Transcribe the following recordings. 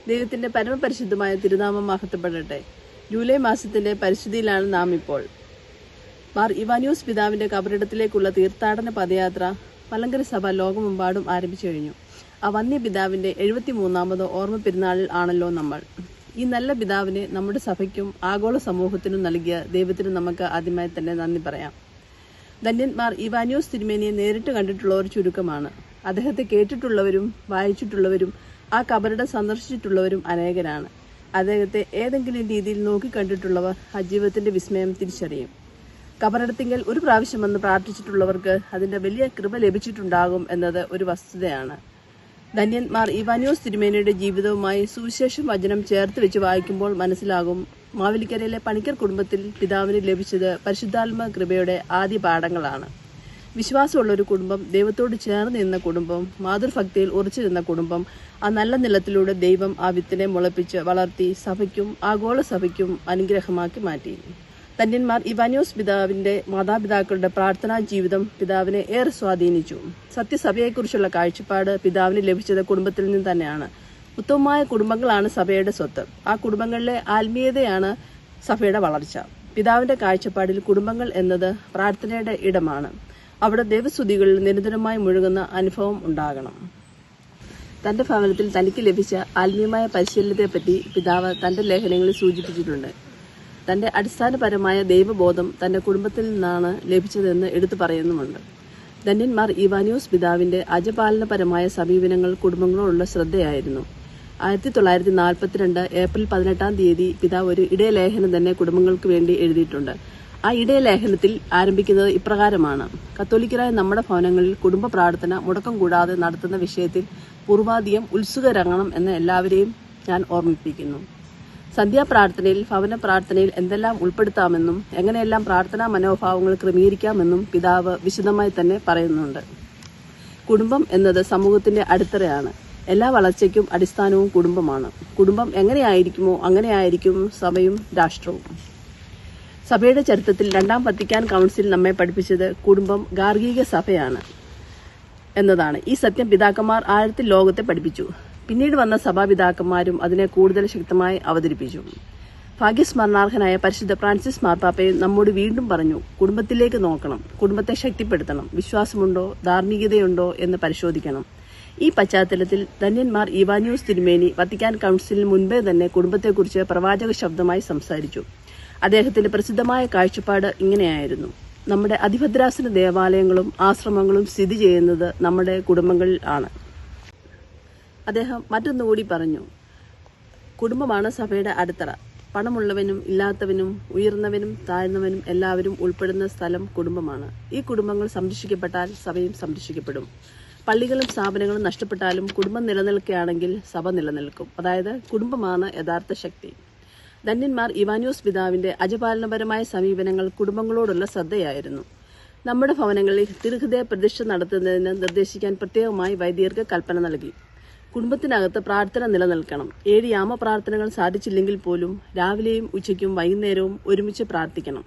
ദൈവത്തിന്റെ പരമപരിശുദ്ധമായ തിരുനാമം മഹത്വപ്പെടട്ടെ. ജൂലൈ മാസത്തിന്റെ പരിശുദ്ധിയിലാണ് നാം ഇപ്പോൾ. മാർ ഇവാനിയോസ് പിതാവിന്റെ കബറിടത്തിലേക്കുള്ള തീർത്ഥാടന പദയാത്ര മലങ്കര സഭ ലോകമെമ്പാടും ആരംഭിച്ചു കഴിഞ്ഞു. ആ വന്യ പിതാവിന്റെ 73ാമത് ഓർമ്മ പെരുന്നാളിൽ ആണല്ലോ നമ്മൾ. ഈ നല്ല പിതാവിനെ നമ്മുടെ സഭയ്ക്കും ആഗോള സമൂഹത്തിനും നൽകിയ ദൈവത്തിന് നമുക്ക് ആദ്യമായി തന്നെ നന്ദി പറയാം. ധന്യന്മാർ ഇവാനിയോസ് തിരുമേനിയെ നേരിട്ട് കണ്ടിട്ടുള്ളവർ ചുരുക്കമാണ്. അദ്ദേഹത്തെ കേട്ടിട്ടുള്ളവരും വായിച്ചിട്ടുള്ളവരും ആ കബറിടം സന്ദർശിച്ചിട്ടുള്ളവരും അനേകരാണ്. അദ്ദേഹത്തെ ഏതെങ്കിലും രീതിയിൽ നോക്കിക്കണ്ടിട്ടുള്ളവർ ആ ജീവിതത്തിന്റെ വിസ്മയം തിരിച്ചറിയും. കബറിടത്തിങ്കൽ ഒരു പ്രാവശ്യം വന്ന് പ്രാർത്ഥിച്ചിട്ടുള്ളവർക്ക് അതിന്റെ വലിയ കൃപ ലഭിച്ചിട്ടുണ്ടാകും എന്നത് ഒരു വസ്തുതയാണ്. ധന്യന്മാർ ഇവാനിയോസ് തിരുമേനിയുടെ ജീവിതവുമായി സുവിശേഷം വചനം ചേർത്ത് വെച്ച് വായിക്കുമ്പോൾ മനസ്സിലാകും, മാവേലിക്കരയിലെ പണിക്കർ കുടുംബത്തിൽ പിതാവിന് ലഭിച്ചത് പരിശുദ്ധാത്മ കൃപയുടെ ആദ്യ പാഠങ്ങളാണ്. വിശ്വാസമുള്ള ഒരു കുടുംബം, ദൈവത്തോട് ചേർന്ന് നിന്ന കുടുംബം, മാതൃഭക്തിയിൽ ഉറച്ചു നിന്ന കുടുംബം, ആ നല്ല നിലത്തിലൂടെ ദൈവം ആ വിത്തിനെ മുളപ്പിച്ച് വളർത്തി സഭയ്ക്കും ആഗോള സഭയ്ക്കും അനുഗ്രഹമാക്കി മാറ്റി. ധന്യന്മാർ ഇവാനിയോസ് പിതാവിന്റെ മാതാപിതാക്കളുടെ പ്രാർത്ഥനാ ജീവിതം പിതാവിനെ ഏറെ സ്വാധീനിച്ചു. സത്യസഭയെക്കുറിച്ചുള്ള കാഴ്ചപ്പാട് പിതാവിന് ലഭിച്ചത് കുടുംബത്തിൽ നിന്ന് തന്നെയാണ്. ഉത്തമമായ കുടുംബങ്ങളാണ് സഭയുടെ സ്വത്ത്. ആ കുടുംബങ്ങളിലെ ആത്മീയതയാണ് സഭയുടെ വളർച്ച. പിതാവിന്റെ കാഴ്ചപ്പാടിൽ കുടുംബങ്ങൾ എന്നത് പ്രാർത്ഥനയുടെ ഇടമാണ്. അവിടെ ദൈവസ്തുതികളിൽ നിരന്തരമായി മുഴുകുന്ന അനുഭവം ഉണ്ടാകണം. തന്റെ ഭവനത്തിൽ തനിക്ക് ലഭിച്ച ആത്മീയമായ പരിശീലനത്തെപ്പറ്റി പിതാവ് തന്റെ ലേഖനങ്ങളിൽ സൂചിപ്പിച്ചിട്ടുണ്ട്. തന്റെ അടിസ്ഥാനപരമായ ദൈവബോധം തന്റെ കുടുംബത്തിൽ നിന്നാണ് ലഭിച്ചതെന്ന് എടുത്തു പറയുന്നുമുണ്ട്. ധന്യന്മാർ ഇവാനിയോസ് പിതാവിന്റെ അജപാലനപരമായ സമീപനങ്ങൾ കുടുംബങ്ങളോടുള്ള ശ്രദ്ധയായിരുന്നു. 1942 ഏപ്രിൽ 18-ാം തീയതി പിതാവ് ഒരു ഇടയലേഖനം തന്നെ കുടുംബങ്ങൾക്ക് വേണ്ടി എഴുതിയിട്ടുണ്ട്. ആ ഇടയലേഖനത്തിൽ ആരംഭിക്കുന്നത് ഇപ്രകാരമാണ്: കത്തോലിക്കരായ നമ്മുടെ ഭവനങ്ങളിൽ കുടുംബ പ്രാർത്ഥന മുടക്കം കൂടാതെ നടത്തുന്ന വിഷയത്തിൽ പൂർവാധികം ഉത്സുകരാകണം എന്ന് എല്ലാവരെയും ഞാൻ ഓർമ്മിപ്പിക്കുന്നു. സന്ധ്യാപ്രാർത്ഥനയിൽ ഭവന പ്രാർത്ഥനയിൽ എന്തെല്ലാം ഉൾപ്പെടുത്താമെന്നും എങ്ങനെയെല്ലാം പ്രാർത്ഥനാ മനോഭാവങ്ങൾ ക്രമീകരിക്കാമെന്നും പിതാവ് വിശദമായി തന്നെ പറയുന്നുണ്ട്. കുടുംബം എന്നത് സമൂഹത്തിന്റെ അടിത്തറയാണ്. എല്ലാ വളർച്ചയ്ക്കും അടിസ്ഥാനവും കുടുംബമാണ്. കുടുംബം എങ്ങനെയായിരിക്കുമോ അങ്ങനെയായിരിക്കും സഭയും രാഷ്ട്രവും. സഭയുടെ ചരിത്രത്തിൽ 2ാം വത്തിക്കാൻ കൗൺസിൽ നമ്മെ പഠിപ്പിച്ചത് കുടുംബം ഗാർഹിക സഭയാണ് എന്നതാണ്. ഈ സത്യം പിതാക്കന്മാർ ആഴത്തിൽ ലോകത്തെ പഠിപ്പിച്ചു. പിന്നീട് വന്ന സഭാപിതാക്കന്മാരും അതിനെ കൂടുതൽ ശക്തമായി അവതരിപ്പിച്ചു. ഭാഗ്യസ്മരണാർഹനായ പരിശുദ്ധ ഫ്രാൻസിസ് മാർപ്പാപ്പയും നമ്മോട് വീണ്ടും പറഞ്ഞു, കുടുംബത്തിലേക്ക് നോക്കണം, കുടുംബത്തെ ശക്തിപ്പെടുത്തണം, വിശ്വാസമുണ്ടോ ധാർമ്മികതയുണ്ടോ എന്ന് പരിശോധിക്കണം. ഈ പശ്ചാത്തലത്തിൽ ധന്യന്മാർ ഇവാനിയോസ് തിരുമേനി വത്തിക്കാൻ കൗൺസിലിന് മുൻപേ തന്നെ കുടുംബത്തെക്കുറിച്ച് പ്രവാചക ശബ്ദമായി സംസാരിച്ചു. അദ്ദേഹത്തിന്റെ പ്രസിദ്ധമായ കാഴ്ചപ്പാട് ഇങ്ങനെയായിരുന്നു: നമ്മുടെ അതിഭദ്രാസന ദേവാലയങ്ങളും ആശ്രമങ്ങളും സ്ഥിതി ചെയ്യുന്നത് നമ്മുടെ കുടുംബങ്ങളിൽ ആണ്. അദ്ദേഹം മറ്റൊന്നുകൂടി പറഞ്ഞു, കുടുംബമാണ് സഭയുടെ അടിത്തറ. പണമുള്ളവനും ഇല്ലാത്തവനും ഉയർന്നവനും താഴ്ന്നവനും എല്ലാവരും ഉൾപ്പെടുന്ന സ്ഥലം കുടുംബമാണ്. ഈ കുടുംബങ്ങൾ സംരക്ഷിക്കപ്പെട്ടാൽ സഭയും സംരക്ഷിക്കപ്പെടും. പള്ളികളും സ്ഥാപനങ്ങളും നഷ്ടപ്പെട്ടാലും കുടുംബം നിലനിൽക്കുകയാണെങ്കിൽ സഭ നിലനിൽക്കും. അതായത് കുടുംബമാണ് യഥാർത്ഥ ശക്തി. ധന്യന്മാർ ഇവാനിയോസ് പിതാവിന്റെ അജപാലനപരമായ സമീപനങ്ങൾ കുടുംബങ്ങളോടുള്ള ശ്രദ്ധയായിരുന്നു. നമ്മുടെ ഭവനങ്ങളിൽ തിരുഹൃദയ പ്രതിഷ്ഠ നടത്തുന്നതിന് നിർദ്ദേശിക്കാൻ പ്രത്യേകമായി വൈദികർക്ക് കൽപ്പന നൽകി. കുടുംബത്തിനകത്ത് പ്രാർത്ഥന നിലനിൽക്കണം. 7 യാമ പ്രാർത്ഥനകൾ സാധിച്ചില്ലെങ്കിൽ പോലും രാവിലെയും ഉച്ചയ്ക്കും വൈകുന്നേരവും ഒരുമിച്ച് പ്രാർത്ഥിക്കണം.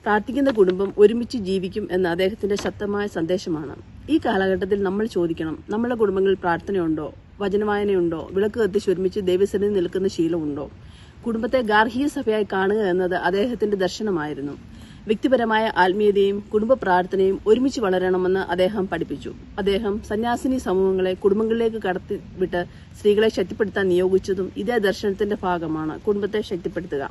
പ്രാർത്ഥിക്കുന്ന കുടുംബം ഒരുമിച്ച് ജീവിക്കും എന്ന അദ്ദേഹത്തിന്റെ ശക്തമായ സന്ദേശമാണ്. ഈ കാലഘട്ടത്തിൽ നമ്മൾ ചോദിക്കണം, നമ്മുടെ കുടുംബങ്ങളിൽ പ്രാർത്ഥനയുണ്ടോ, വചനവായനയുണ്ടോ, വിളക്ക് കത്തിച്ച് ഒരുമിച്ച് ദൈവസന്നിധിയിൽ നിൽക്കുന്ന ശീലമുണ്ടോ? കുടുംബത്തെ ഗാർഹിക സഭയായി കാണുക എന്നത് അദ്ദേഹത്തിന്റെ ദർശനമായിരുന്നു. വ്യക്തിപരമായ ആത്മീയതയും കുടുംബ പ്രാർത്ഥനയും ഒരുമിച്ച് വളരണമെന്ന് അദ്ദേഹം പഠിപ്പിച്ചു. അദ്ദേഹം സന്യാസിനി സമൂഹങ്ങളെ കുടുംബങ്ങളിലേക്ക് കടത്തിവിട്ട് സ്ത്രീകളെ ശക്തിപ്പെടുത്താൻ നിയോഗിച്ചതും ഇതേ ദർശനത്തിന്റെ ഭാഗമാണ്. കുടുംബത്തെ ശക്തിപ്പെടുത്തുക.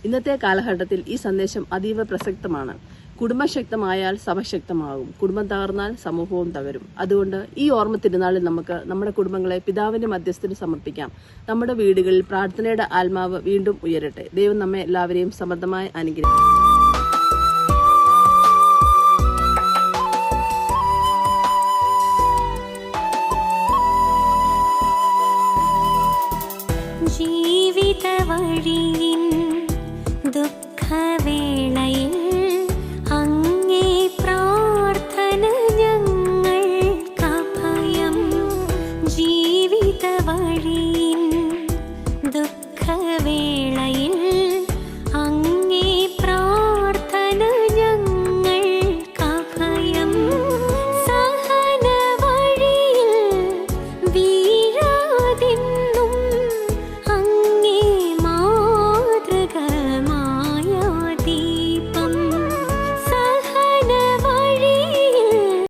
ഇന്നത്തെ കാലഘട്ടത്തിൽ ഈ സന്ദേശം അതീവ പ്രസക്തമാണ്. കുടുംബം ശക്തമായാൽ സഭ ശക്തമാകും. കുടുംബം തകർന്നാൽ സമൂഹവും തകരും. അതുകൊണ്ട് ഈ ഓർമ്മ തിരുനാളിൽ നമുക്ക് നമ്മുടെ കുടുംബങ്ങളെ പിതാവിന്റെ മധ്യസ്ഥന് സമർപ്പിക്കാം. നമ്മുടെ വീടുകളിൽ പ്രാർത്ഥനയുടെ ആത്മാവ് വീണ്ടും ഉയരട്ടെ. ദൈവം നമ്മെ എല്ലാവരെയും സമൃദ്ധമായി അനുഗ്രഹിക്കും.